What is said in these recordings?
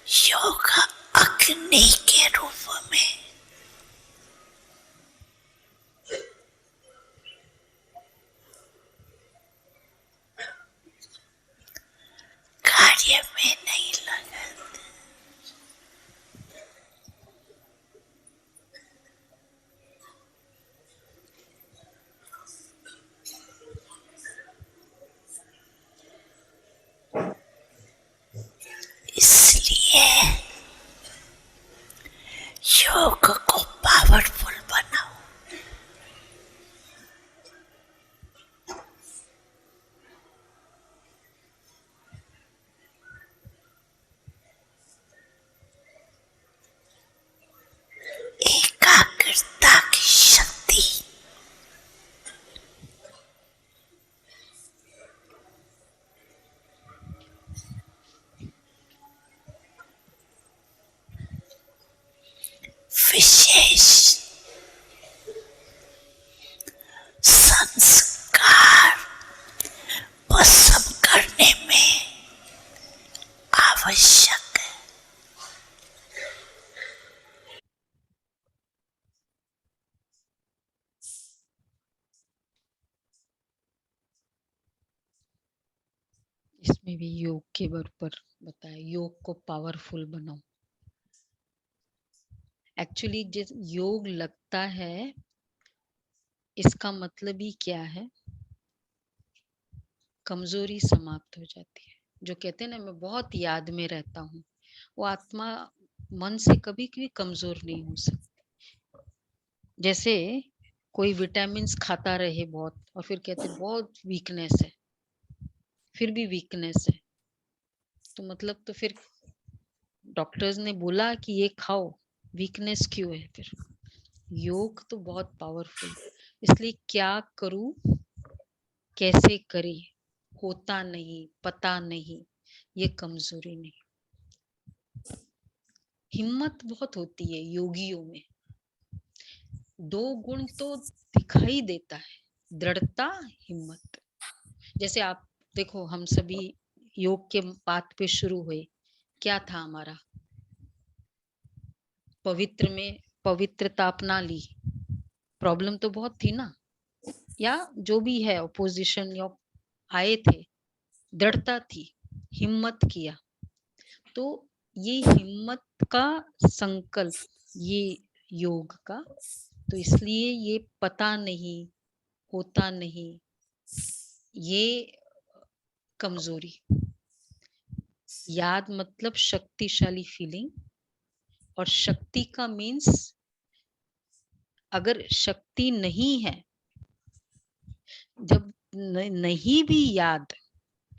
योग अग्नि के रूप में कार्य में नहीं लगा। इसलिए योग को पावरफुल बनाओ। एकाग्रता की शक्ति विशेष संस्कार पसंद करने में आवश्यक है। इसमें भी योग के बराबर बताया, योग को पावरफुल बनाओ। एक्चुअली जिस योग लगता है, इसका मतलब ही क्या है? कमजोरी समाप्त हो जाती है। जो कहते हैं ना, मैं बहुत याद में रहता हूँ, वो आत्मा मन से कभी कभी कमजोर नहीं हो सकती। जैसे कोई विटामिन खाता रहे बहुत, और फिर कहते बहुत वीकनेस है, फिर भी वीकनेस है, तो मतलब तो फिर डॉक्टर्स ने बोला कि ये खाओ, वीकनेस क्यों है? फिर योग तो बहुत पावरफुल, इसलिए क्या करूं, कैसे करे, होता नहीं, पता नहीं, ये कमजोरी नहीं। हिम्मत बहुत होती है योगियों में। दो गुण तो दिखाई देता है, दृढ़ता, हिम्मत। जैसे आप देखो, हम सभी योग के पाठ पे शुरू हुए, क्या था हमारा? पवित्र में पवित्रता अपना ली। प्रॉब्लम तो बहुत थी ना, या जो भी है, ऑपोजिशन या आए थे, दृढ़ता थी, हिम्मत किया। तो ये हिम्मत का संकल्प, ये योग का, तो इसलिए ये पता नहीं, होता नहीं, ये कमजोरी। याद मतलब शक्तिशाली फीलिंग, और शक्ति का मीन्स अगर शक्ति नहीं है, जब नहीं भी याद,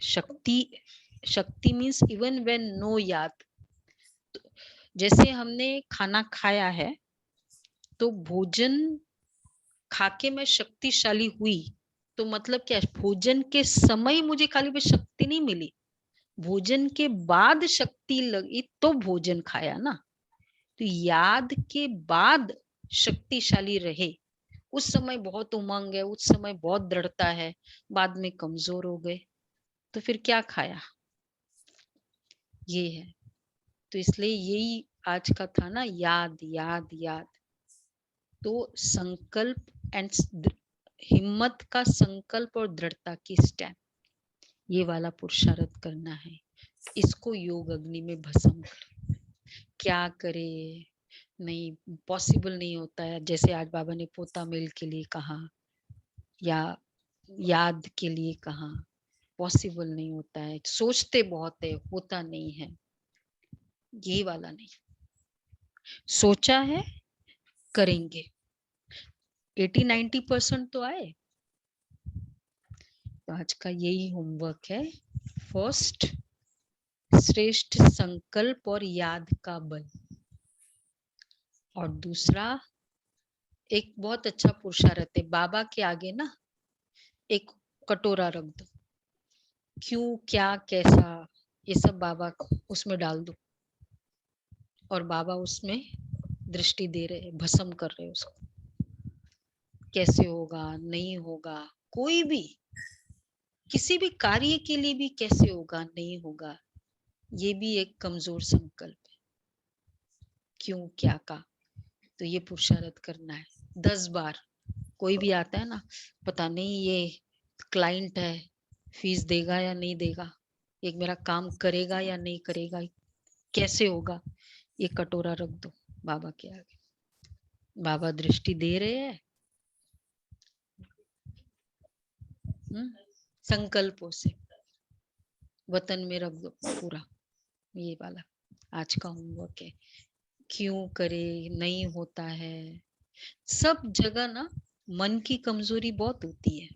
शक्ति मीन्स इवन व्हेन नो याद। तो जैसे हमने खाना खाया है, तो भोजन खाके मैं शक्तिशाली हुई, तो मतलब क्या? भोजन के समय मुझे खाली भी शक्ति नहीं मिली, भोजन के बाद शक्ति लगी तो भोजन खाया ना। तो याद के बाद शक्तिशाली रहे, उस समय बहुत उमंग है, उस समय बहुत दृढ़ता है, बाद में कमजोर हो गए, तो फिर क्या खाया? ये है। तो इसलिए यही आज का था ना, याद याद याद। तो संकल्प एंड हिम्मत का संकल्प और दृढ़ता की स्टैंड, ये वाला पुरुषार्थ करना है। इसको योग अग्नि में भस्म कर। क्या करे? नहीं, पॉसिबल नहीं होता है। जैसे आज बाबा ने पोता मेल के लिए कहा, या याद के लिए कहा, पॉसिबल नहीं होता है। सोचते बहुत है, होता नहीं है। ये वाला नहीं, सोचा है, करेंगे। 80-90% तो आए। तो आज का यही होमवर्क है। फर्स्ट, श्रेष्ठ संकल्प और याद का बल। और दूसरा, एक बहुत अच्छा पुरुषार्थ है, बाबा के आगे ना एक कटोरा रख दो, क्यों, क्या, कैसा, ये सब बाबा उसमें डाल दो, और बाबा उसमें दृष्टि दे रहे, भस्म कर रहे उसको। कैसे होगा, नहीं होगा, कोई भी किसी भी कार्य के लिए भी कैसे होगा, नहीं होगा, ये भी एक कमजोर संकल्प है। क्यों क्या का, तो ये पुरुषार्थ करना है 10 बार। कोई भी आता है ना, पता नहीं ये क्लाइंट है, फीस देगा या नहीं देगा, एक मेरा काम करेगा या नहीं करेगा, कैसे होगा, ये कटोरा रख दो बाबा के आगे। बाबा दृष्टि दे रहे हैं संकल्पों से, वतन में रख दो पूरा। ये वाला आज का होमवर्क है। क्यों करे, नहीं होता है, सब जगह ना मन की कमजोरी बहुत होती है।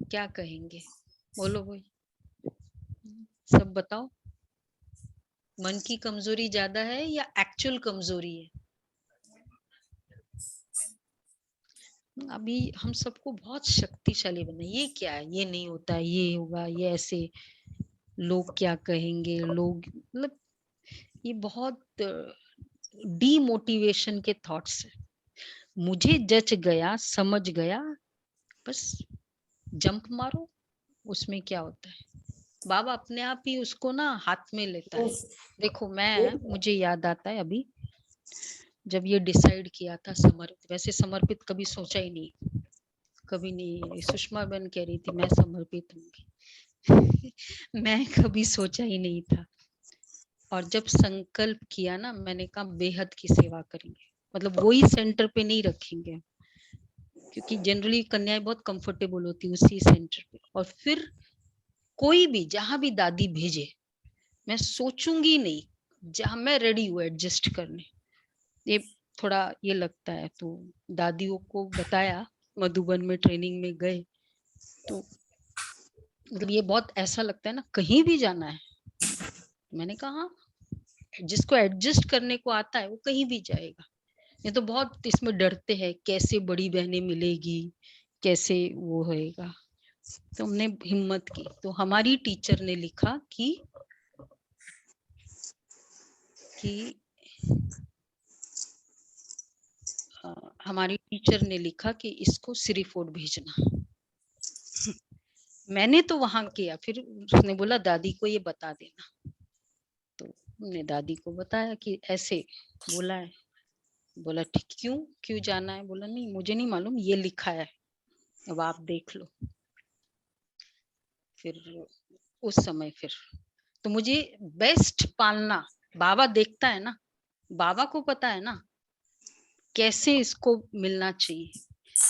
क्या कहेंगे, बोलो भाई, सब बताओ। मन की कमजोरी ज्यादा है या एक्चुअल कमजोरी है? अभी हम सबको बहुत शक्तिशाली बना, ये क्या है, ये नहीं होता, ये होगा, ये ऐसे, लोग क्या कहेंगे, लोग, मतलब ये बहुत डीमोटिवेशन के थॉट्स है। मुझे जच गया, समझ गया, बस जंप मारो, उसमें क्या होता है। बाबा अपने आप ही उसको ना हाथ में लेता है। देखो मुझे याद आता है अभी जब ये डिसाइड किया था समर्पित, वैसे समर्पित कभी सोचा ही नहीं, कभी नहीं। सुषमा बहन कह रही थी मैं समर्पित होंगी मैं कभी सोचा ही नहीं था। और जब संकल्प किया ना, मैंने कहा बेहद की सेवा करेंगे, मतलब वही सेंटर पे नहीं रखेंगे, क्योंकि जनरली कन्याएं बहुत कंफर्टेबल होती उसी सेंटर पे। और फिर कोई भी जहां भी दादी भेजे, मैं सोचूंगी नहीं, जहां मैं रेडी हूँ एडजस्ट करने। ये थोड़ा ये लगता है, तो दादियों को बताया, मधुबन में ट्रेनिंग में गए, तो मतलब ये बहुत ऐसा लगता है ना, कहीं भी जाना है, मैंने कहा जिसको एडजस्ट करने को आता है वो कहीं भी जाएगा। ये तो बहुत इसमें डरते हैं, कैसे बड़ी बहनें मिलेगी, कैसे वो होएगा। तो हमने हिम्मत की। तो हमारी टीचर ने लिखा कि हमारी टीचर ने लिखा कि इसको सिरीफोर्ड भेजना। मैंने तो वहां किया, फिर उसने बोला दादी को ये बता देना। तो हमने दादी को बताया कि ऐसे बोला है। बोला ठीक, क्यों क्यों जाना है? बोला नहीं मुझे नहीं मालूम, ये लिखा है, अब आप देख लो। फिर उस समय फिर तो मुझे बेस्ट पालना, बाबा देखता है ना, बाबा को पता है ना कैसे इसको मिलना चाहिए,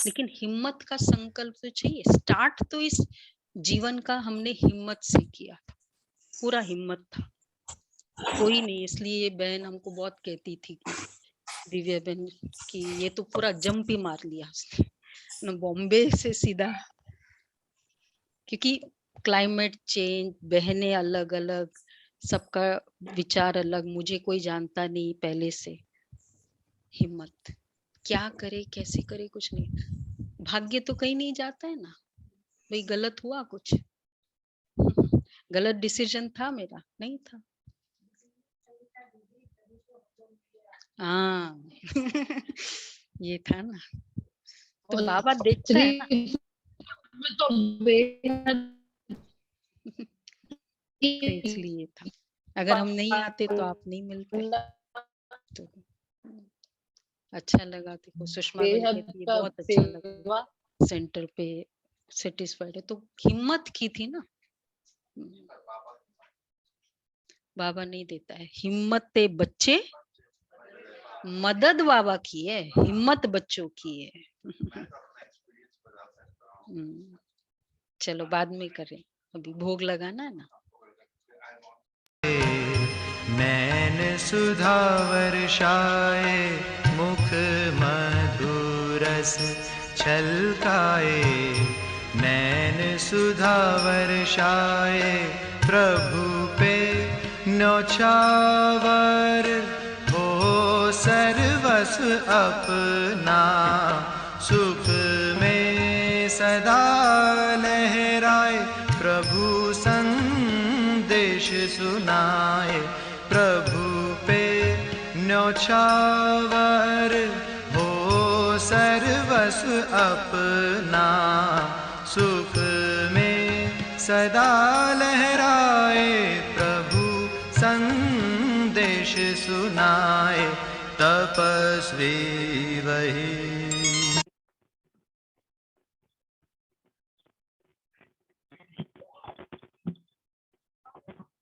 लेकिन हिम्मत का संकल्प तो चाहिए। स्टार्ट तो इस जीवन का हमने हिम्मत से किया था, पूरा हिम्मत था, कोई नहीं। इसलिए ये बहन हमको बहुत कहती थी कि दिव्या बहन की ये तो पूरा जंप ही मार लिया न बॉम्बे से सीधा, क्योंकि क्लाइमेट चेंज, बहनें अलग अलग, सबका विचार अलग, मुझे कोई जानता नहीं पहले से। हिम्मत, क्या करे कैसे करे कुछ नहीं, भाग्य तो कहीं नहीं जाता है ना भाई। गलत हुआ कुछ, गलत डिसीजन था मेरा, नहीं था। हाँ ये था ना, तो बाबा देखता है ना। तो इसलिए था, अगर हम नहीं आते तो आप नहीं मिलते। तो अच्छा लगा, देखो सुषमा बहन कहती है बहुत अच्छा लगा, सेंटर पे सेटिस्फाइड है। तो हिम्मत की थी ना, बाबा नहीं देता है हिम्मत, बच्चे मदद बाबा की है, हिम्मत बच्चों की है चलो बाद में करें, अभी भोग लगाना है ना। नैन सुधा वर्षाए, मुख मधुरस छलकाए। नैन सुधा वर्षाए, प्रभु पे न्योछावर हो सर्वस अपना। सुख में सदा लहराए, प्रभु संदेश सुनाए। प्रभु पे न्योछावर हो सर्वस अपना। सुख में सदा लहराए, संदेश सुनाए तपस्वी वही।